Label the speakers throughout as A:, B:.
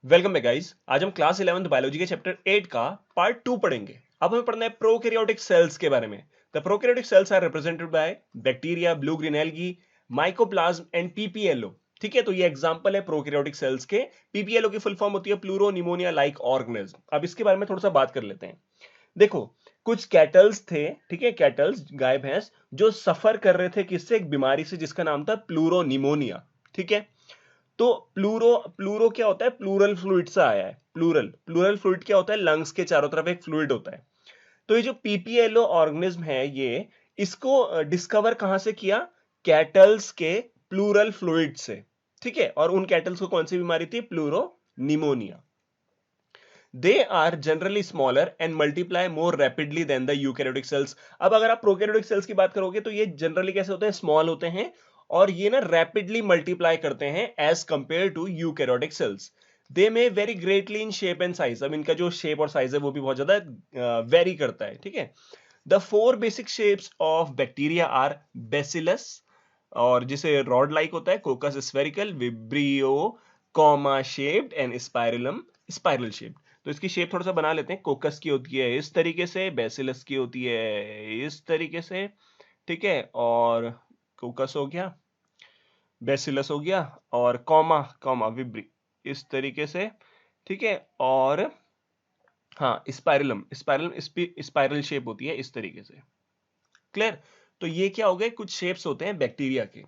A: Welcome back guys. आज हम class 11th biology के चैप्टर 8 का पार्ट 2 पढ़ेंगे। अब हमें पढ़ना है प्रोकैरियोटिक सेल्स के बारे में। The prokaryotic cells are represented by bacteria, blue green algae, mycoplasma and PPLO. ठीक है, तो ये एग्जांपल है प्रोकैरियोटिक सेल्स के। पीपीएलओ की फुल फॉर्म होती है प्लूरो निमोनिया लाइक ऑर्गेनिज्म। अब इसके बारे में थोड़ा सा बात कर लेते हैं। देखो, कुछ कैटल्स थे, ठीक है, कैटल्स गाय भैंस जो सफर कर रहे थे किससे, एक बीमारी से जिसका नाम था प्लूरो निमोनिया। ठीक है, तो प्लूरो प्लूरो क्या होता है, प्लूरल फ्लूइड से आया है। प्लूरल प्लूरल फ्लूइड क्या होता है, लंग्स के चारों तरफ एक फ्लूइड होता है। तो ये जो पीपीएलओ ऑर्गेनिज्म है, ये इसको डिस्कवर कहां से किया, कैटल्स के प्लूरल फ्लूइड से। ठीक है, और उन कैटल्स को कौन सी बीमारी थी, pleuropneumonia. They are generally smaller and multiply more rapidly than the eukaryotic cells. अब अगर आप प्रोकैरियोटिक सेल्स की बात करोगे तो ये जनरली कैसे होते हैं, स्मॉल होते हैं, और ये ना रैपिडली मल्टीप्लाई करते हैं as compare to eukaryotic cells. They may vary greatly in shape and size. अब इनका जो शेप और साइज है वो भी बहुत ज्यादा वेरी करता है। ठीक है, the four basic shapes of bacteria are bacillus, और जिसे रॉड लाइक होता है, coccus spherical, vibrio comma shaped and spirillum spiral shaped. तो इसकी शेप थोड़ा सा बना लेते हैं। कोकस की होती है इस तरीके से, बेसिलस की होती है इस तरीके से। ठीक है, और कोकस हो गया, बेसिलस हो गया, और कॉमा कॉमा विब्री इस तरीके से। ठीक है, और हाँ, स्पाइरलम स्पाइरल स्पाइरल शेप होती है इस तरीके से। क्लियर? तो ये क्या हो गए, कुछ शेप्स होते हैं बैक्टीरिया के।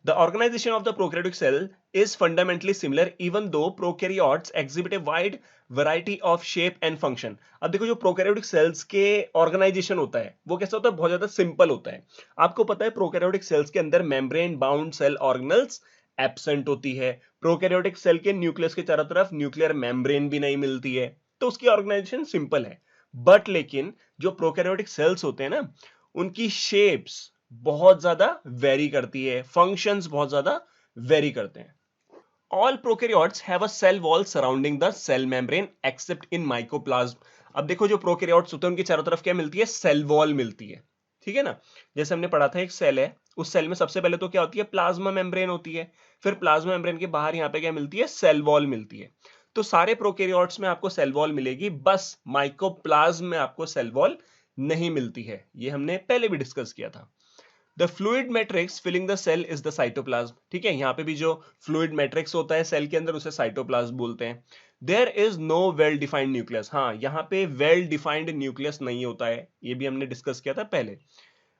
A: The organization of the prokaryotic cell is fundamentally similar even though prokaryotes exhibit a wide variety of shape and function. अब देखो, जो प्रोकैरियोटिक सेल्स के ऑर्गेनाइजेशन होता है वो कैसा होता है, बहुत ज्यादा सिंपल होता है। आपको पता है प्रोकैरियोटिक सेल्स के अंदर membrane bound cell organelles absent होती है। प्रोकैरियोटिक सेल के न्यूक्लियस के चारों तरफ न्यूक्लियर मेम्ब्रेन भी नहीं मिलती है, तो उसकी ऑर्गेनाइजेशन सिंपल है। बट लेकिन जो प्रोकैरियोटिक सेल्स होते हैं ना, उनकी शेप्स बहुत ज्यादा वेरी करती है, फंक्शंस बहुत ज्यादा वेरी करते हैं। All prokaryotes have a cell wall surrounding the cell membrane except in mycoplasma. अब देखो, जो प्रोकैरियोट्स होते हैं उनके चारों तरफ क्या मिलती है, सेल वॉल मिलती है। ठीक है ना, जैसे हमने पढ़ा था एक सेल है, उस सेल में सबसे पहले तो क्या होती है, प्लाज्मा मेम्ब्रेन होती है। फिर प्लाज्मा मेम्ब्रेन के बाहर यहां पे क्या मिलती है, सेल वॉल मिलती है। तो सारे प्रोकैरियोट्स में आपको सेल वॉल मिलेगी, बस माइकोप्लाज्म में आपको सेल वॉल नहीं मिलती है। ये हमने पहले भी डिस्कस किया था। The fluid matrix filling the cell is the cytoplasm. ठीक है, यहां पे भी जो फ्लूइड मैट्रिक्स होता है सेल के अंदर उसे साइटोप्लाज्म बोलते हैं। There is no well defined nucleus. हाँ, यहां पे वेल डिफाइंड न्यूक्लियस नहीं होता है, ये भी हमने डिस्कस किया था पहले।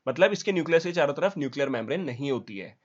A: मतलब इसके न्यूक्लियस के चारों तरफ न्यूक्लियर मेम्ब्रेन नहीं होती है।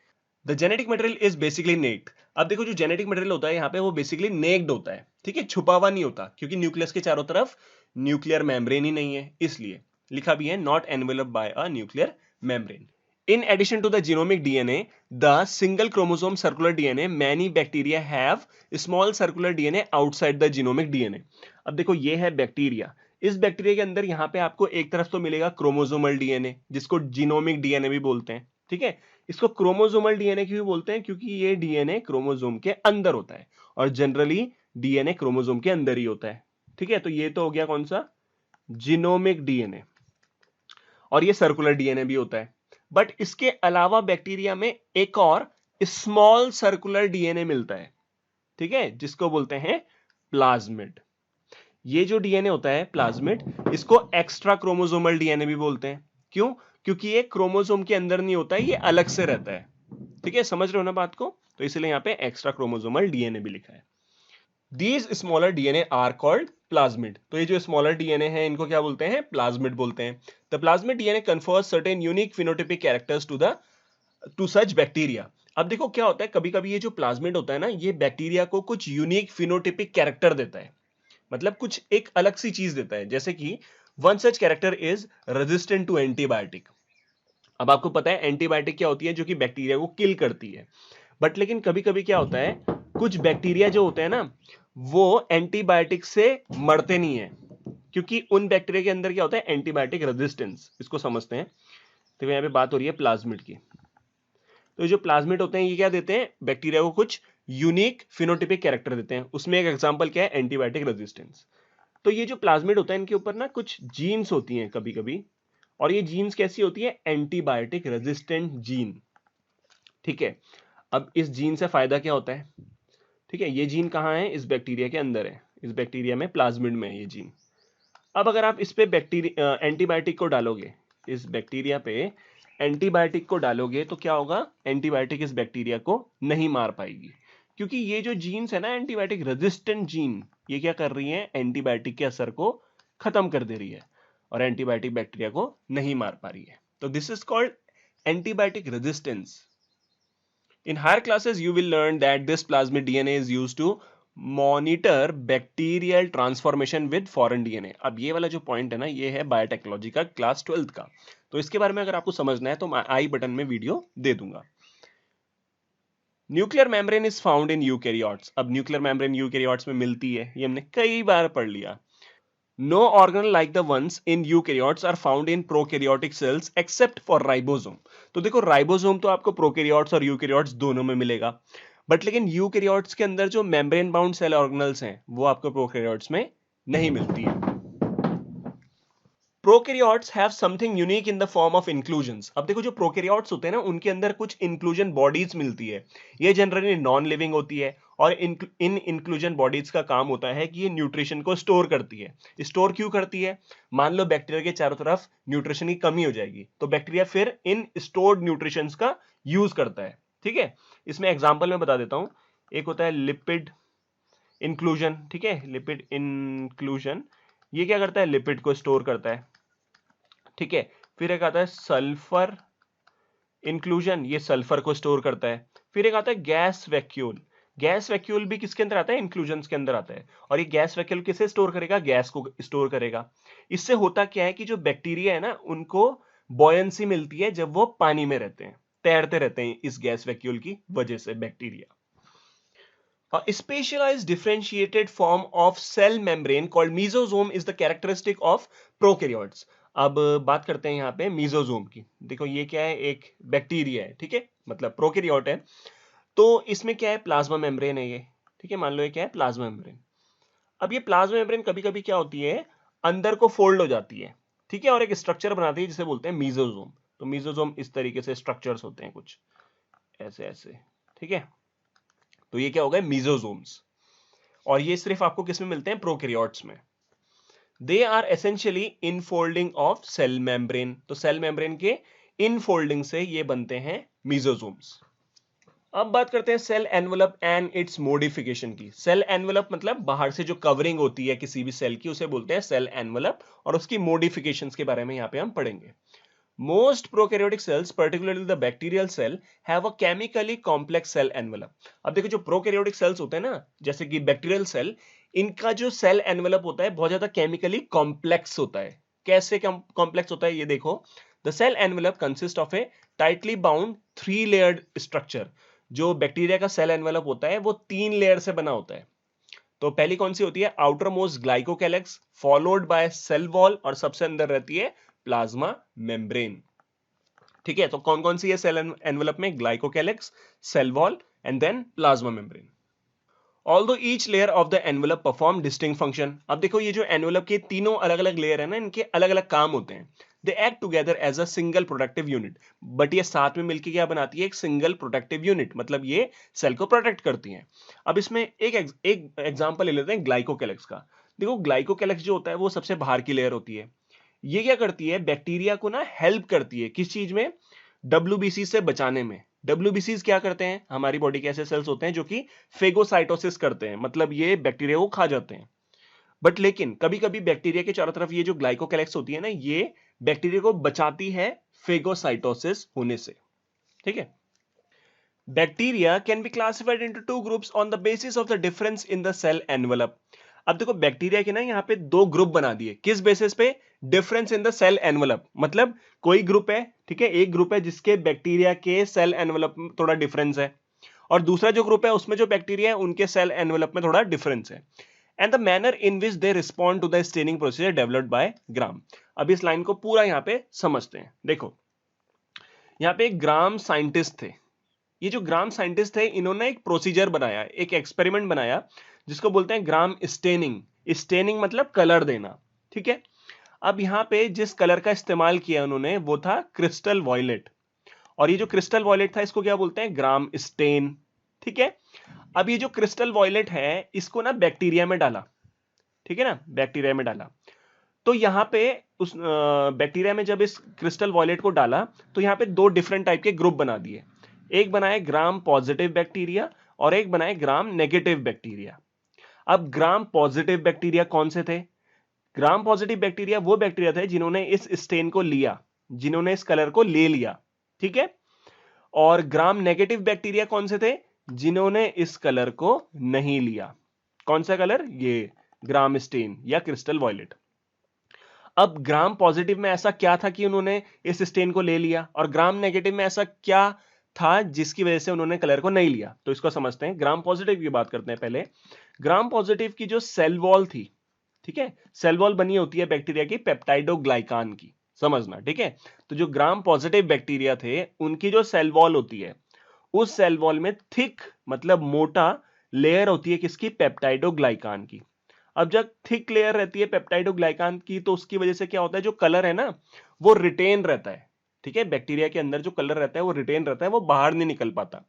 A: The genetic material is basically naked. अब देखो, जो जेनेटिक मटेरियल होता है यहाँ पे वो बेसिकली नेक्ड होता है। ठीक है, छुपा हुआ नहीं होता, क्योंकि न्यूक्लियस के चारों तरफ न्यूक्लियर मेम्ब्रेन ही नहीं है, इसलिए लिखा भी है not enveloped by a nuclear membrane. In addition to the genomic DNA, the single chromosome circular DNA, many bacteria have small circular DNA outside the genomic DNA. अब देखो, ये है बैक्टीरिया। इस बैक्टीरिया के अंदर यहाँ पे आपको एक तरफ तो मिलेगा क्रोमोसोमल डीएनए, जिसको जीनोमिक डीएनए भी बोलते हैं। ठीक है, इसको क्रोमोसोमल डीएनए क्यों बोलते हैं, क्योंकि ये डीएनए क्रोमोसोम के अंदर होता है, और जनरली डीएनए क्रोमोसोम के अंदर ही होता है। ठीक है, तो ये तो हो गया कौन सा, जीनोमिक डीएनए, और ये सर्कुलर डीएनए भी होता है। बट इसके अलावा बैक्टीरिया में एक और स्मॉल सर्कुलर डीएनए मिलता है। ठीक है, जिसको बोलते हैं प्लाज्मिड। ये जो डीएनए होता है प्लाज्मिड, इसको एक्स्ट्रा क्रोमोसोमल डीएनए भी बोलते हैं। क्यों? क्योंकि ये क्रोमोसोम के अंदर नहीं होता है, ये अलग से रहता है। ठीक है, समझ रहे हो ना बात को? तो इसलिए यहां पे एक्स्ट्रा क्रोमोसोमल डीएनए भी लिखा है। These smaller DNA are called plasmid. तो ये जो स्मॉलर डीएनए है इनको क्या बोलते हैं, प्लाज्मिड बोलते हैं। The plasmid DNA confers certain unique phenotypic characters to such bacteria. अब देखो क्या होता है, कभी कभी ये जो प्लाज्मिड होता है ना, ये बैक्टीरिया को कुछ यूनिक फिनोटाइपिक कैरेक्टर देता है। मतलब कुछ एक अलग सी चीज देता है, जैसे कि one such character is resistant to antibiotic. अब आपको पता है एंटीबायोटिक क्या होती है, जो कि बैक्टीरिया को किल करती है। बट लेकिन कभी कभी क्या होता है, कुछ बैक्टीरिया जो होते हैं ना, वो एंटीबायोटिक से मरते नहीं है, क्योंकि उन बैक्टीरिया के अंदर क्या होता है, एंटीबायोटिक रेजिस्टेंस। इसको समझते हैं। तो यहाँ पे बात हो रही है प्लाज्मिड की। तो ये जो प्लाज्मिड होते हैं ये क्या देते हैं, बैक्टीरिया को कुछ यूनिक फिनोटाइपिक कैरेक्टर देते हैं। उसमें एक एग्जांपल क्या है, एंटीबायोटिक रेजिस्टेंस। तो ये जो प्लाज्मिड होता है इनके ऊपर ना कुछ जीन्स होती हैं कभी कभी, और ये जीन्स कैसी होती है, एंटीबायोटिक रेजिस्टेंट जीन। ठीक है, अब इस जीन से फायदा क्या होता है, ठीक है, ये जीन कहाँ है? इस बैक्टीरिया के अंदर है, इस बैक्टीरिया में प्लाज्मिड में है ये जीन। अब अगर आप इस पे बैक्टीरिया एंटीबायोटिक को डालोगे, इस बैक्टीरिया पे एंटीबायोटिक को डालोगे तो क्या होगा? एंटीबायोटिक इस बैक्टीरिया को नहीं मार पाएगी, क्योंकि ये जो जीन्स है ना एंटीबायोटिक रेजिस्टेंट जीन, ये क्या कर रही है? एंटीबायोटिक के असर को खत्म कर दे रही है और एंटीबायोटिक बैक्टीरिया को नहीं मार पा रही है। तो this is called antibiotic resistance. In higher classes, you will learn that this plasmid DNA is used to monitor bacterial transformation with foreign DNA। अब ये वाला जो पॉइंट है ना, ये है बायोटेक्नोलॉजी का क्लास 12th का, तो इसके बारे में अगर आपको समझना है तो मैं आई बटन में वीडियो दे दूंगा। Nuclear membrane is found in eukaryotes. अब न्यूक्लियर मेम्ब्रेन यूकैरियोट्स में मिलती है, ये हमने कई बार पढ़ लिया। No organelle like the ones in eukaryotes are found in prokaryotic cells except for ribosome। तो देखो राइबोसोम तो आपको प्रोकैरियोट्स और यूकैरियोट्स दोनों में मिलेगा, बट लेकिन यूकैरियोट्स के अंदर जो मेम्ब्रेन बाउंड सेल ऑर्गेनल्स हैं वो आपको प्रोकैरियोट्स में नहीं मिलती है। Prokaryotes have something unique in the form of inclusions. अब देखो जो प्रोकैरियोट्स होते हैं ना उनके अंदर कुछ इंक्लूजन बॉडीज मिलती है, ये जनरली नॉन लिविंग होती है और इन इंक्लूजन बॉडीज का काम होता है कि ये न्यूट्रिशन को स्टोर करती है। स्टोर क्यों करती है? मान लो बैक्टीरिया के चारों तरफ न्यूट्रिशन की कमी हो जाएगी तो बैक्टीरिया फिर इन स्टोर्ड न्यूट्रिशंस का यूज करता है। ठीक है, इसमें एग्जांपल मैं बता देता हूं। एक होता है लिपिड इंक्लूजन, ठीक है, लिपिड इंक्लूजन, ये क्या करता है? लिपिड को स्टोर करता है। ठीक है, फिर एक आता है सल्फर इंक्लूजन, ये सल्फर को स्टोर करता है। फिर एक आता है गैस वैक्यूल, गैस वैक्यूल भी किसके अंदर आता है? इंक्लूजन्स के अंदर आता है। और ये गैस वैक्यूल किसे स्टोर करेगा? गैस को स्टोर करेगा। इससे होता क्या है कि जो बैक्टीरिया है ना उनको बॉयंसी मिलती है जब वो पानी में रहते हैं, तैरते रहते हैं इस गैस वैक्यूल की वजह से bacteria. A specialized differentiated form of cell membrane called mesosome is the characteristic of prokaryotes। अब बात करते हैं यहाँ पे मीजोजोम की। देखो ये क्या है? एक बैक्टीरिया है, ठीक है, मतलब प्रोकैरियोट है। तो इसमें क्या है? प्लाज्मा मेम्ब्रेन है ये, ठीक है, मान लो ये क्या है? Plasma membrane. अब ये प्लाज्मा मेम्ब्रेन कभी कभी क्या होती है? अंदर को फोल्ड हो जाती है, ठीक है, और एक स्ट्रक्चर बनाती है जिसे बोलते हैं मीजोजोम। तो मीजोजोम इस तरीके से स्ट्रक्चर्स होते हैं कुछ ऐसे ऐसे, ठीक है। तो ये क्या हो गए? मीजोजोम्स। और ये सिर्फ आपको किस में मिलते हैं? प्रोकैरियोट्स में। They are essentially infolding of cell membrane. तो सेल मेम्ब्रेन के इनफोल्डिंग से ये बनते हैं मीजोजोम्स। अब बात करते हैं cell envelope and its modification की। सेल एनवेलप मतलब बाहर से जो कवरिंग होती है किसी भी सेल की, उसे बोलते हैं सेल एनवेलप, और उसकी मॉडिफिकेशंस के बारे में यहां पे हम पढ़ेंगे। Most prokaryotic cells, particularly the bacterial cell, have a chemically complex cell envelope। अब देखो जो प्रोकैरियोटिक सेल्स होते हैं ना, जैसे कि बैक्टीरियल सेल, इनका जो सेल एनवेलप होता है बहुत ज्यादा केमिकली कॉम्प्लेक्स होता है। कैसे कॉम्प्लेक्स होता है ये देखो। The cell envelope consist of a tightly bound 3 layered structure. जो बैक्टीरिया का सेल एनवेलप होता है वो 3 लेयर से बना होता है। तो पहली कौन सी होती है? Outer most glycocalyx, followed by cell wall, और सबसे अंदर रहती है प्लाज्मा मेम्ब्रेन। ठीक है, तो कौन कौन सी है सेल एनवेलप में? Glycocalyx, cell wall and then plasma membrane. Although each layer of the envelope perform distinct function. अब देखो ये जो एनवेलप के तीनों अलग अलग लेयर है ना, इनके अलग अलग काम होते हैं। They act together as a single protective unit, but ये साथ में मिलकर क्या बनाती है? एक सिंगल प्रोटेक्टिव यूनिट, मतलब ये सेल को प्रोटेक्ट करती हैं। अब इसमें एक एग्जांपल ले लेते हैं ग्लाइकोकैलेक्स का। देखो ग्लाइकोकैलेक्स जो होता है वो सबसे बाहर की लेयर होती है। ये क्या करती है? बैक्टीरिया को ना हेल्प करती है किस चीज में? डब्ल्यूबीसी से बचाने में। डब्ल्यूबीसीज क्या करते हैं? हमारी बॉडी के ऐसे सेल्स होते हैं जो कि फेगोसाइटोसिस करते हैं, मतलब ये बैक्टीरिया को खा जाते हैं। बट लेकिन कभी कभी बैक्टीरिया के चारों तरफ ये जो ग्लाइकोकैलेक्स होती है ना, ये बैक्टीरिया को बचाती है फेगोसाइटोसिस होने से। ठीक है, bacteria can be classified into 2 groups on the basis of the difference in the cell envelope. अब देखो बैक्टीरिया के ना यहाँ पे 2 ग्रुप बना दिए। किस बेसिस पे? Difference in the cell envelope, मतलब कोई ग्रुप है, ठीक है, एक ग्रुप है जिसके बैक्टीरिया के सेल एनवेलप में थोड़ा डिफरेंस है, और दूसरा जो ग्रुप है उसमें जो बैक्टीरिया है उनके सेल एनवेलप में थोड़ा डिफरेंस है। And the manner in which they respond to the staining procedure developed by Gram. अब इस लाइन को पूरा यहाँ पे समझते हैं। देखो यहाँ पे एक ग्राम साइंटिस्ट थे। ये जो ग्राम साइंटिस्ट थे इन्होंने एक प्रोसीजर बनाया, एक एक्सपेरिमेंट बनाया जिसको बोलते हैं ग्राम स्टेनिंग। स्टेनिंग मतलब कलर देना, ठीक है। अब यहाँ पे जिस कलर का इस्तेमाल किया उन्होंने वो था क्रिस्टल वॉयलेट, और ये जो क्रिस्टल वॉयलेट था इसको क्या बोलते हैं? ग्राम स्टेन, ठीक है। अब ये जो क्रिस्टल वॉयलेट है इसको ना बैक्टीरिया में डाला, ठीक है ना, बैक्टीरिया में डाला, तो यहां पे उस बैक्टीरिया में जब इस क्रिस्टल वॉयलेट को डाला तो यहां पे दो डिफरेंट टाइप के ग्रुप बना दिए, एक बनाए ग्राम पॉजिटिव बैक्टीरिया और एक बनाए ग्राम नेगेटिव बैक्टीरिया। अब ग्राम पॉजिटिव बैक्टीरिया कौन से थे? ग्राम पॉजिटिव बैक्टीरिया वो बैक्टीरिया थे जिन्होंने इस स्टेन को लिया, जिन्होंने इस कलर को ले लिया, ठीक है। और ग्राम नेगेटिव बैक्टीरिया कौन से थे? जिन्होंने इस कलर को नहीं लिया। कौन सा कलर? ये ग्राम स्टेन या क्रिस्टल वॉयलेट। अब ग्राम पॉजिटिव में ऐसा क्या था कि उन्होंने इस स्टेन को ले लिया, और ग्राम नेगेटिव में ऐसा क्या था जिसकी वजह से उन्होंने कलर को नहीं लिया? तो इसको समझते हैं। ग्राम पॉजिटिव की बात करते हैं पहले। ग्राम पॉजिटिव की जो सेल वॉल थी, ठीक है, सेल वॉल बनी होती है बैक्टीरिया की पेप्टाइडोग्लाइकान की, समझना, ठीक है। तो जो ग्राम पॉजिटिव बैक्टीरिया थे उनकी जो सेल वॉल होती है, उस सेल वॉल में थिक मतलब मोटा लेयर होती है किसकी? पेप्टाइडोग्लाइकान की। अब जब थिक लेयर रहती है पेप्टाइडोग्लाइकान की तो उसकी वजह से क्या होता है, जो कलर है ना वो रिटेन रहता है, ठीक है। बैक्टीरिया के अंदर जो कलर रहता है वो रिटेन रहता है, वो बाहर नहीं निकल पाता,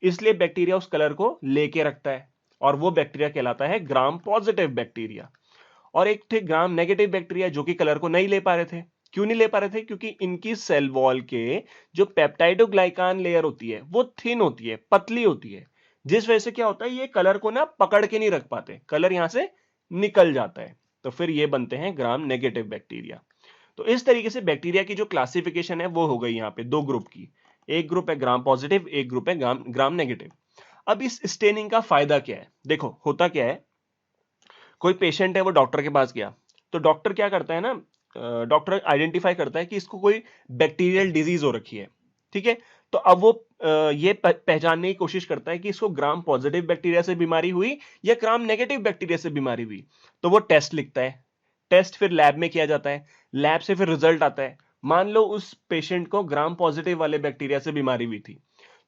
A: इसलिए बैक्टीरिया उस कलर को लेके रखता है, और वो बैक्टीरिया कहलाता है ग्राम पॉजिटिव बैक्टीरिया। और एक थे ग्राम नेगेटिव बैक्टीरिया जो कि कलर को नहीं ले पा रहे थे। क्यों नहीं ले पा रहे थे? क्योंकि इनकी सेल वॉल के जो पेप्टाइडोग्लाइकान लेयर होती है वो थिन होती है, पतली होती है, जिस वजह से क्या होता है, ये कलर को ना पकड़ के नहीं रख पाते, कलर यहां से निकल जाता है, तो फिर ये बनते हैं ग्राम नेगेटिव बैक्टीरिया। तो इस तरीके से बैक्टीरिया की जो क्लासिफिकेशन है वो हो गई यहाँ पे दो ग्रुप की, एक ग्रुप है ग्राम पॉजिटिव, एक ग्रुप है ग्राम नेगेटिव। अब इस स्टेनिंग का फायदा क्या है? देखो होता क्या है, कोई पेशेंट है वो डॉक्टर के पास गया, तो डॉक्टर क्या करता है ना, डॉक्टर आइडेंटिफाई करता है कि इसको कोई बैक्टीरियल डिजीज हो रखी है, ठीक है। तो अब वो ये पहचानने की कोशिश करता है कि इसको ग्राम पॉजिटिव बैक्टीरिया से बीमारी हुई या ग्राम नेगेटिव बैक्टीरिया से बीमारी हुई। तो वो टेस्ट लिखता है, टेस्ट फिर लैब में किया जाता है, लैब से फिर रिजल्ट आता है, मान लो उस पेशेंट को ग्राम पॉजिटिव वाले बैक्टीरिया से बीमारी हुई थी,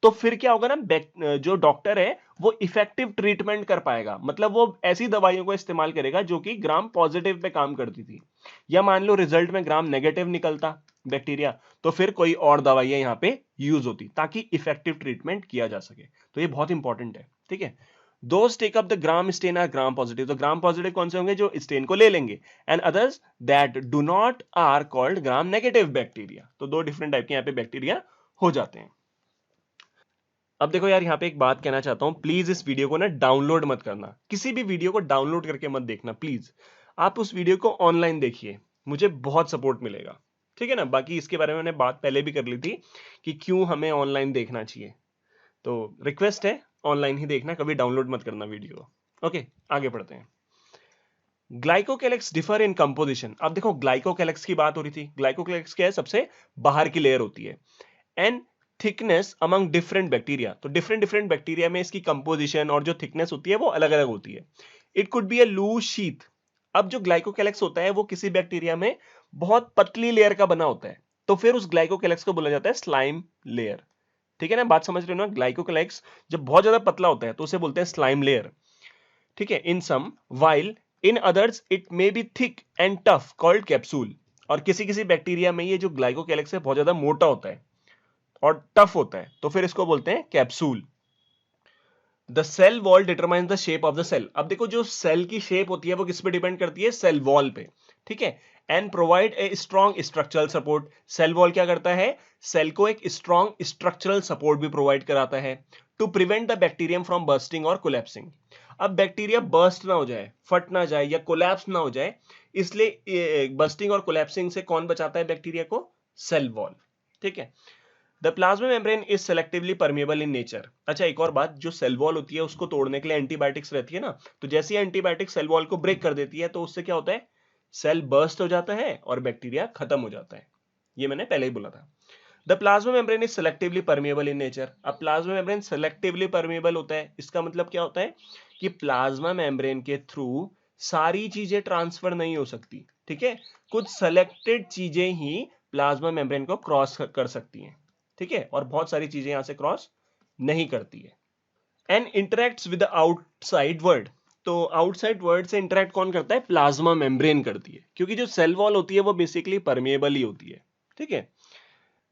A: तो फिर क्या होगा ना, जो डॉक्टर है वो इफेक्टिव ट्रीटमेंट कर पाएगा, मतलब वो ऐसी दवाइयों को इस्तेमाल करेगा जो कि ग्राम पॉजिटिव पे काम करती थी। या मान लो रिजल्ट में ग्राम नेगेटिव निकलता बैक्टीरिया, तो फिर कोई और दवाइयां यहां पे यूज होती ताकि इफेक्टिव ट्रीटमेंट किया जा सके। तो ये बहुत इंपॉर्टेंट है, ठीक है। Those take up the gram stain are gram positive, तो ग्राम पॉजिटिव कौन से होंगे? जो स्टेन को ले लेंगे, and others that do not are called gram negative bacteria. तो दो डिफरेंट टाइप के यहाँ पे बैक्टीरिया हो जाते हैं। अब देखो यार, यहाँ पे एक बात कहना चाहता हूं, प्लीज इस वीडियो को ना डाउनलोड मत करना, किसी भी वीडियो को डाउनलोड करके मत देखना प्लीज। आप उस वीडियो को ऑनलाइन देखिए, मुझे बहुत सपोर्ट मिलेगा, ठीक है ना। बाकी इसके बारे में मैंने बात पहले भी कर ली थी कि क्यों हमें ऑनलाइन देखना चाहिए, तो रिक्वेस्ट है ऑनलाइन ही देखना, कभी डाउनलोड मत करना वीडियो। ओके, आगे बढ़ते हैं। Glycocalyx differ in composition. अब देखो ग्लाइकोकैलिक्स की बात हो रही थी, ग्लाइकोकैलिक्स क्या है? सबसे बाहर की लेयर होती है, and thickness among different bacteria. तो डिफरेंट डिफरेंट बैक्टीरिया में इसकी कंपोजिशन और जो थिकनेस होती है वो अलग अलग होती है। It could be a loose sheath. अब जो ग्लाइकोकैलिक्स होता है वो किसी बैक्टीरिया में बहुत पतली लेयर का बना होता है, तो फिर उस ग्लाइकोकैलिक्स को बोला जाता है स्लाइम लेयर, ठीक है ना। बात समझ रहे हो ना? ग्लाइकोकैलिक्स जब बहुत ज्यादा पतला होता है तो उसे बोलते हैं स्लाइम लेयर, ठीक है। In some, while in others it may be thick and tough called capsule. और किसी किसी बैक्टीरिया में ये जो ग्लाइकोकैलिक्स है बहुत ज्यादा मोटा होता है और टफ होता है, तो फिर इसको बोलते हैं capsule. The cell wall determine the shape of the cell. अब देखो जो सेल की शेप होती है वो किस पे डिपेंड करती है? सेल वॉल पे, ठीक है। And provide a strong structural support. Cell wall क्या करता है? सेल को एक स्ट्रॉन्ग स्ट्रक्चरल सपोर्ट भी प्रोवाइड कराता है to prevent the bacterium from bursting और कोलैप्सिंग। अब बैक्टीरिया बर्स्ट ना हो जाए, फट ना जाए या कोलैप्स ना हो जाए, इसलिए बर्स्टिंग और कोलैप्सिंग से कौन बचाता है बैक्टीरिया को? सेल वॉल, ठीक है। The plasma membrane is selectively permeable in nature. अच्छा, एक और बात, जो सेल वॉल होती है उसको तोड़ने के लिए एंटीबायोटिक्स रहती है ना, तो जैसे ही एंटीबायोटिक सेल वॉल को ब्रेक कर देती है तो उससे क्या होता है? सेल बर्स्ट हो जाता है और बैक्टीरिया खत्म हो जाता है। ये मैंने पहले ही बोला था। The plasma membrane is selectively permeable in nature. अब प्लाज्मा मेम्ब्रेन सेलेक्टिवली परमेबल होता है, इसका मतलब क्या होता है कि प्लाज्मा मेम्ब्रेन के थ्रू सारी चीजें ट्रांसफर नहीं हो सकती, ठीक है। कुछ सेलेक्टेड चीजें ही प्लाज्मा मेम्ब्रेन को क्रॉस कर सकती हैं, ठीक है, और बहुत सारी चीजें यहां से क्रॉस नहीं करती है। And interacts with the outside world. तो आउटसाइड वर्ल्ड से इंटरेक्ट कौन करता है? प्लाज्मा मेम्ब्रेन करती है, क्योंकि जो सेल वॉल होती है वो बेसिकली परमेबल ही होती है, ठीक है।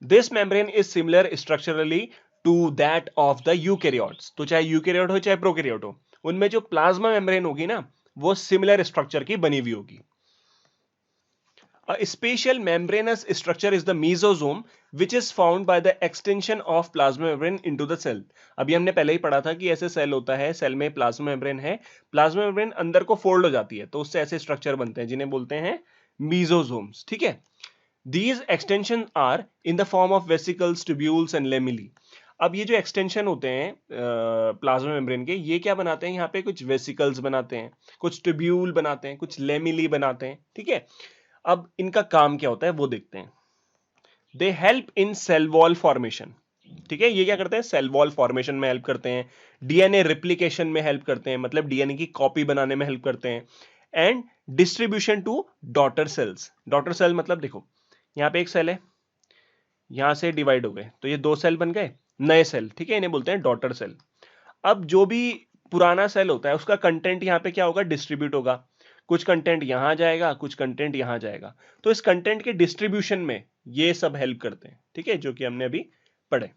A: This membrane is similar structurally to that of the eukaryotes. तो चाहे यूकैरियोट हो चाहे प्रोकैरियोट हो, उनमें जो प्लाज्मा मेम्ब्रेन होगी ना, वो सिमिलर स्ट्रक्चर की बनी हुई होगी। A special membranous structure is the mesosome, which is found by the extension of plasma membrane into the cell. अभी हमने पहले ही पढ़ा था कि ऐसे सेल होता है, सेल में प्लाज्मा मेम्ब्रेन है, प्लाज्मा मेम्ब्रेन अंदर को फोल्ड हो जाती है, तो उससे ऐसे स्ट्रक्चर बनते हैं जिन्हें बोलते हैं मीजोसोम्स। ठीक है, These extensions are in the form of vesicles, tubules and lamellae. अब ये जो एक्सटेंशन होते हैं प्लाज्मा मेम्ब्रेन के, ये क्या बनाते हैं? यहाँ पे कुछ वेसिकल्स बनाते हैं, कुछ ट्यूब्यूल बनाते हैं, कुछ लेमिली बनाते हैं। ठीक है, अब इनका काम क्या होता है वो देखते हैं। They help in cell wall formation. ठीक है, ये क्या करते हैं? सेल वॉल फॉर्मेशन में हेल्प करते हैं, डीएनए रिप्लिकेशन में हेल्प करते हैं, मतलब डीएनए की कॉपी बनाने में हेल्प करते हैं, and distribution to daughter cells. Daughter cell मतलब देखो, यहाँ पे एक सेल है, यहां से डिवाइड हो गए, तो ये 2 सेल बन गए, नए सेल। ठीक है, इन्हें बोलते हैं डॉटर सेल। अब जो भी पुराना सेल होता है उसका कंटेंट यहाँ पे क्या होगा? डिस्ट्रीब्यूट होगा। कुछ कंटेंट यहां जाएगा, कुछ कंटेंट यहां जाएगा, तो इस कंटेंट के डिस्ट्रीब्यूशन में ये सब हेल्प करते हैं। ठीक है, जो कि हमने अभी पढ़े।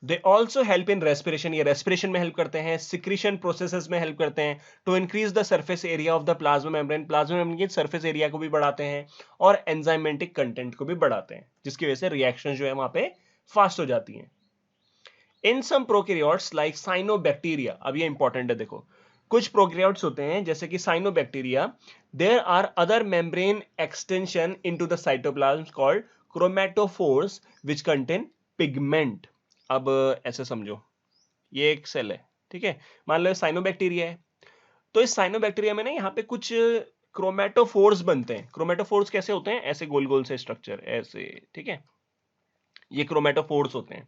A: They also help in respiration, ये रेस्पिरेशन में हेल्प करते हैं, सिक्रीशन प्रोसेसेस में हेल्प करते हैं, to increase the surface area of the plasma membrane, plasma membrane की सरफेस एरिया को भी बढ़ाते हैं और एंजाइमेटिक कंटेंट को भी बढ़ाते हैं, जिसकी वजह से रिएक्शन जो है वहां पे फास्ट हो जाती हैं। इन सम प्रोकैरियोट्स लाइक साइनोबैक्टीरिया, अब ये इंपॉर्टेंट है, देखो कुछ प्रोकैरियोट्स होते हैं जैसे कि cyanobacteria, there are other membrane extension into the cytoplasm called chromatophores which contain pigment. अब ऐसे समझो, ये एक सेल है, ठीक है, मान लो साइनोबैक्टीरिया है, तो इस साइनोबैक्टीरिया में ना यहाँ पे कुछ क्रोमैटोफोर्स बनते हैं। क्रोमैटोफोर्स कैसे होते हैं? ऐसे गोल गोल से स्ट्रक्चर ऐसे। ठीक है, ये क्रोमैटोफोर्स होते हैं,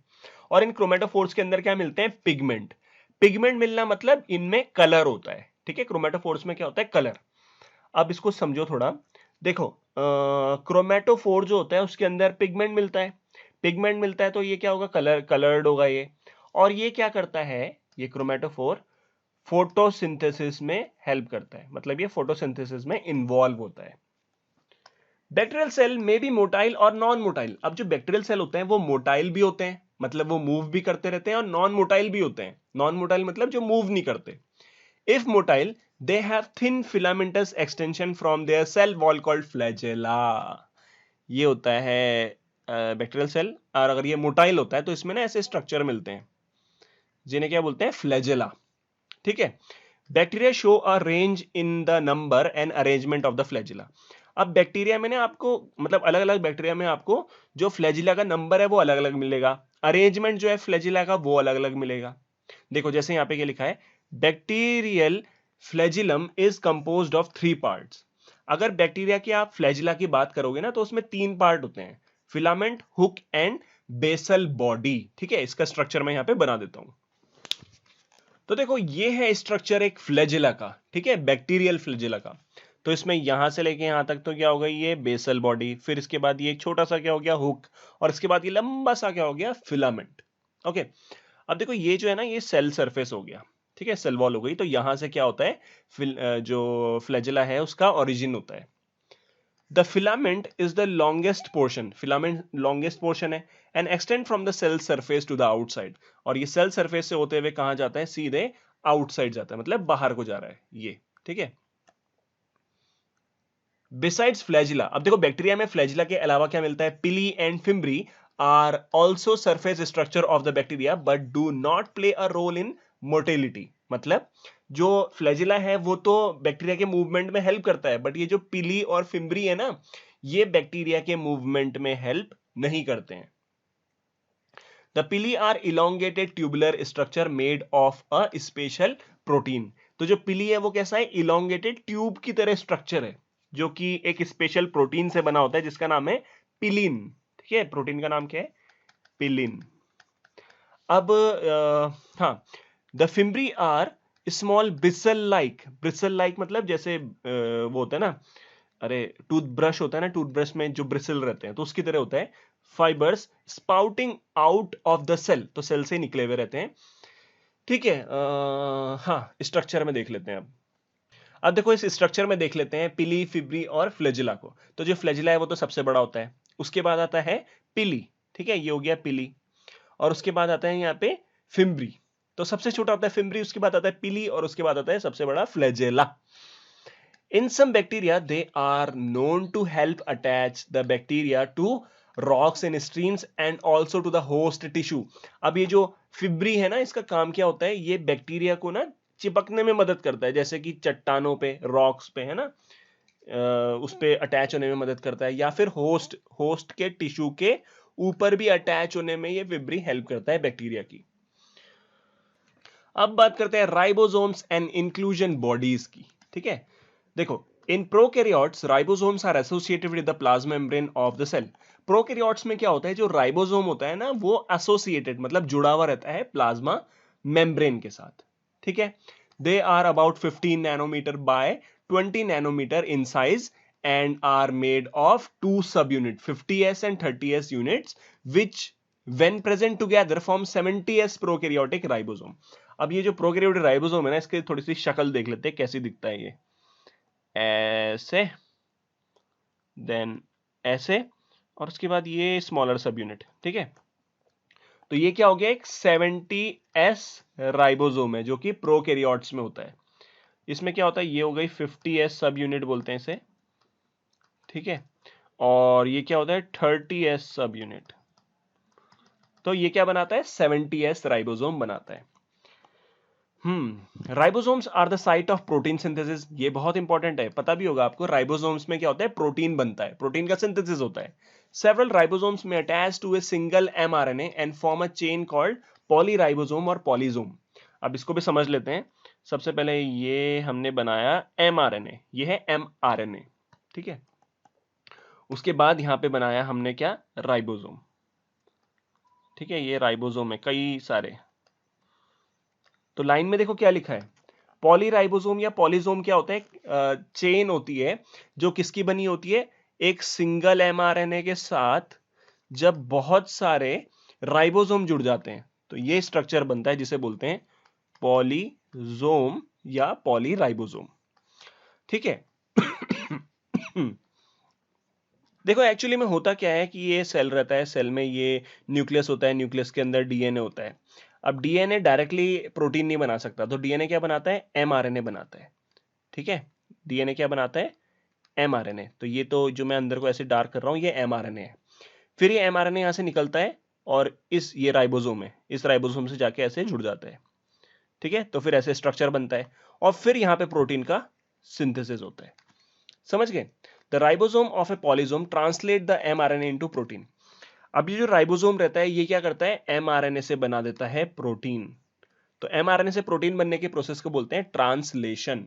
A: और इन क्रोमैटोफोर्स के अंदर क्या मिलते हैं? पिगमेंट। पिगमेंट मिलना मतलब इनमें कलर होता है। ठीक है, क्रोमैटोफोर्स में क्या होता है? कलर। अब इसको समझो थोड़ा, देखो क्रोमैटोफोर जो होता है उसके अंदर पिगमेंट मिलता है, पिगमेंट मिलता है तो ये क्या होगा? कलर्ड होगा ये। और ये क्या करता है? ये क्रोमैटोफोर फोटोसिंथेसिस में हेल्प करता है, मतलब ये फोटोसिंथेसिस में इन्वॉल्व होता है। बैक्टीरियल सेल में भी मोटाइल और नॉन मोटाइल। अब जो बैक्टीरियल सेल होते हैं वो मोटाइल भी होते हैं, मतलब वो मूव भी करते रहते हैं, और नॉन मोटाइल भी होते हैं। नॉन मोटाइल मतलब जो मूव नहीं करते। If motile, they have thin filamentous extension from their cell wall called flagella. ये होता है बैक्टीरियल सेल, और अगर ये मोटाइल होता है तो इसमें ना ऐसे स्ट्रक्चर मिलते हैं जिन्हें क्या बोलते हैं? फ्लैजेला। ठीक है, bacteria show a range in the number and arrangement of the flagella. अब बैक्टीरिया में ना आपको, मतलब अलग अलग बैक्टीरिया में आपको जो फ्लैजिला का नंबर है वो अलग अलग मिलेगा, अरेंजमेंट जो है फ्लैजिला का वो अलग अलग मिलेगा। देखो जैसे यहाँ पे क्या लिखा है, bacterial flagellum is composed of 3 parts. अगर बैक्टीरिया की आप फ्लैजिला की बात करोगे ना तो उसमें 3 पार्ट होते हैं, filament, hook and basal body. ठीक है, इसका स्ट्रक्चर मैं यहाँ पे बना देता हूं। तो देखो ये है स्ट्रक्चर एक फ्लैजिला का, ठीक है, बैक्टीरियल फ्लैजिला का। तो इसमें यहां से लेके यहां तक तो क्या हो गई? ये बेसल बॉडी, फिर इसके बाद ये छोटा सा क्या हो गया? हुक, और इसके बाद ये लंबा सा क्या हो गया? फिलामेंट। ओके, अब देखो ये जो है ना, ये सेल सरफेस हो गया, ठीक है, सेल वॉल हो गई। तो यहां से क्या होता है? जो फ्लैजिला है उसका ओरिजिन होता है। The filament is the longest portion, filament longest portion है, and extend from the cell surface to the outside. और ये सेल सरफेस से होते हुए कहां जाता है? सीधे आउटसाइड जाता है, मतलब बाहर को जा रहा है ये। ठीक है, बिसाइड्स फ्लैजिला, अब देखो बैक्टीरिया में फ्लैजिला के अलावा क्या मिलता है? Pili and fimbriae are also surface structure of the bacteria but do not play a role in motility. मतलब जो फ्लैजिला है वो तो बैक्टीरिया के मूवमेंट में हेल्प करता है, बट ये जो पिली और फिम्ब्री है ना, ये बैक्टीरिया के मूवमेंट में हेल्प नहीं करते हैं। The pili are elongated tubular structure made of a special protein. तो जो पिली है वो कैसा है? इलोंगेटेड ट्यूब की तरह स्ट्रक्चर है, जो कि एक स्पेशल प्रोटीन से बना होता है जिसका नाम है पिलिन। ठीक है, प्रोटीन का नाम क्या है? पिलिन। अब हाँ, the fimbriae are small bristle like मतलब जैसे वो होता है ना, अरे टूथब्रश होता है ना, टूथब्रश में जो ब्रिसल रहते हैं तो उसकी तरह होता है। Fibres sprouting out of the cell, तो सेल से निकले हुए रहते हैं। ठीक है, हाँ, स्ट्रक्चर में देख लेते हैं अब देखो इस स्ट्रक्चर में देख लेते हैं पिली, फिब्री और फ्लैजिला को। तो जो फ्लैजिला है वो तो सबसे बड़ा होता है, उसके बाद आता है पिली। ठीक है, ये हो गया पिली, और उसके बाद आता है यहाँ पे फिम्ब्री। तो सबसे छोटा होता है फिम्ब्री, उसके बाद आता है पिली, और उसके बाद आता है सबसे बड़ा flagella. In some bacteria, they are known to help attach the bacteria to rocks in streams and also to the host tissue. अब ये जो फिब्री है ना, इसका काम क्या होता है, ये बैक्टीरिया को ना चिपकने में मदद करता है, जैसे कि चट्टानों पे, रॉक्स पे, है ना, उस पे अटैच होने में मदद करता है, या फिर होस्ट के टिश्यू के ऊपर भी अटैच होने में ये फिब्री हेल्प करता है बैक्टीरिया की। अब बात करते हैं राइबोसोम्स एंड इंक्लूजन बॉडीज की। ठीक है, देखो, in prokaryotes ribosomes are associated with the plasma membrane of the cell. Prokaryotes में क्या होता है, जो राइबोसोम होता है ना, वो एसोसिएटेड मतलब जुड़ा हुआ रहता है प्लाज्मा मेम्ब्रेन के साथ। ठीक है, they are about 15 nanometre by 20 nanometre in size and are made of two subunit 50s and 30s units which when present together form 70s prokaryotic ribosome। अब ये जो प्रोकैरियोटिक राइबोसोम है ना, इसकी थोड़ी सी शक्ल देख लेते हैं कैसी दिखता है। ये ऐसे, देन ऐसे, और उसके बाद ये स्मॉलर सब यूनिट। ठीक है, तो ये क्या हो गया, एक 70s राइबोसोम है जो कि प्रोकैरियोट्स में होता है। इसमें क्या होता है, ये हो गई 50s सब यूनिट बोलते हैं इसे। ठीक है, और ये क्या होता है 30s सब यूनिट। तो ये क्या बनाता है, 70s राइबोसोम बनाता है। Ribosomes are the site of protein synthesis. ये बहुत इंपॉर्टेंट है, पता भी होगा आपको। राइबोसोम्स में क्या होता है, प्रोटीन बनता है, प्रोटीन का सिंथेसिस होता है। Several ribosomes may attach to a single mRNA and form a chain called polyribosome और पॉलीजोम। अब इसको भी समझ लेते हैं। सबसे पहले ये हमने बनाया mRNA, ये है mRNA। ठीक है, उसके बाद यहां पे बनाया हमने क्या, राइबोसोम। ठीक है, ये राइबोसोम है कई सारे। तो लाइन में देखो क्या लिखा है, पॉलीराइबोसोम या पॉलीजोम क्या होता है, चेन होती है जो किसकी बनी होती है, एक सिंगल mRNA के साथ जब बहुत सारे राइबोसोम जुड़ जाते हैं तो ये स्ट्रक्चर बनता है जिसे बोलते हैं पॉलीजोम या पॉलीराइबोसोम। ठीक है देखो, एक्चुअली में होता क्या है कि ये सेल रहता है, सेल में ये न्यूक्लियस होता है, न्यूक्लियस के अंदर डीएनए होता है। अब डीएनए डायरेक्टली प्रोटीन नहीं बना सकता, तो डीएनए क्या बनाता है, एमआरएनए बनाता है। ठीक है, डीएनए क्या बनाता है, एमआरएनए। तो ये तो जो मैं अंदर को ऐसे डार्क कर रहा हूं, ये एमआरएनए है। फिर ये एमआरएनए यहां से निकलता है और ये राइबोसोम है, इस राइबोसोम से जाके ऐसे जुड़ जाता है। ठीक है, तो फिर ऐसे स्ट्रक्चर बनता है और फिर यहां पे प्रोटीन का सिंथेसिस होता है। समझ गए, the ribosome of A polysome translate the mRNA into protein. अब ये जो राइबोसोम रहता है, ये क्या करता है, एमआरएनए से बना देता है प्रोटीन। तो एमआरएनए से प्रोटीन बनने के प्रोसेस को बोलते हैं ट्रांसलेशन।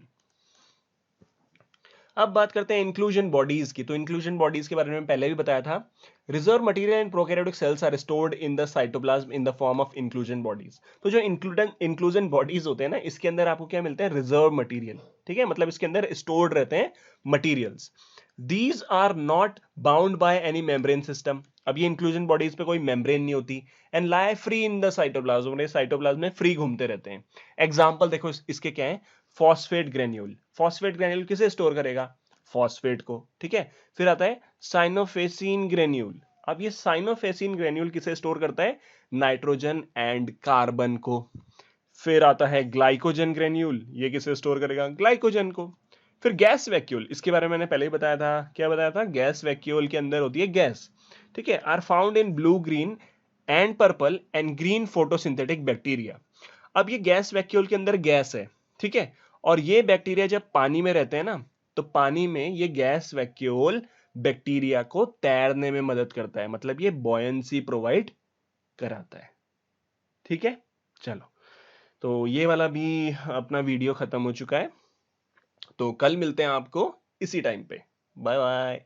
A: अब बात करते हैं इंक्लूजन बॉडीज की। तो इंक्लूजन बॉडीज के बारे में पहले भी बताया था। Reserve material in prokaryotic cells are stored in the cytoplasm in the form of inclusion bodies. तो जो इंक्लूजन बॉडीज होते हैं ना, इसके अंदर आपको क्या मिलते हैं, रिजर्व मटेरियल। ठीक है, मतलब इसके अंदर स्टोर्ड रहते हैं materials. These are not bound by any membrane system. अब ये इंक्लूजन बॉडीज पे कोई मेम्ब्रेन नहीं होती and lie free in the cytoplasm, cytoplasm में फ्री घूमते रहते हैं। एग्जाम्पल देखो इसके क्या है, फॉस्फेट ग्रेन्यूल। फॉस्फेट ग्रेन्यूल किसे स्टोर करेगा, फॉस्फेट को। ठीक है, फिर आता है साइनोफेसिन ग्रेन्यूल। अब ये साइनोफेसिन ग्रेन्यूल किसे स्टोर करता है, नाइट्रोजन एंड कार्बन को। फिर आता है ग्लाइकोजन ग्रेन्यूल, ये किसे स्टोर करेगा, ग्लाइकोजन को। फिर गैस वैक्यूल, इसके बारे में मैंने पहले ही बताया था। क्या बताया था, गैस वैक्यूल के अंदर होती है गैस। ठीक है, are found in blue, green and purple and green photosynthetic bacteria. अब ये गैस वैक्यूल के अंदर गैस है। ठीक है, और ये बैक्टीरिया जब पानी में रहते हैं ना, तो पानी में ये गैस वैक्यूल बैक्टीरिया को तैरने में मदद करता है, मतलब ये बॉयंसी प्रोवाइड कराता है। ठीक है, चलो, तो ये वाला भी अपना वीडियो खत्म हो चुका है। तो कल मिलते हैं आपको इसी टाइम पे। Bye bye.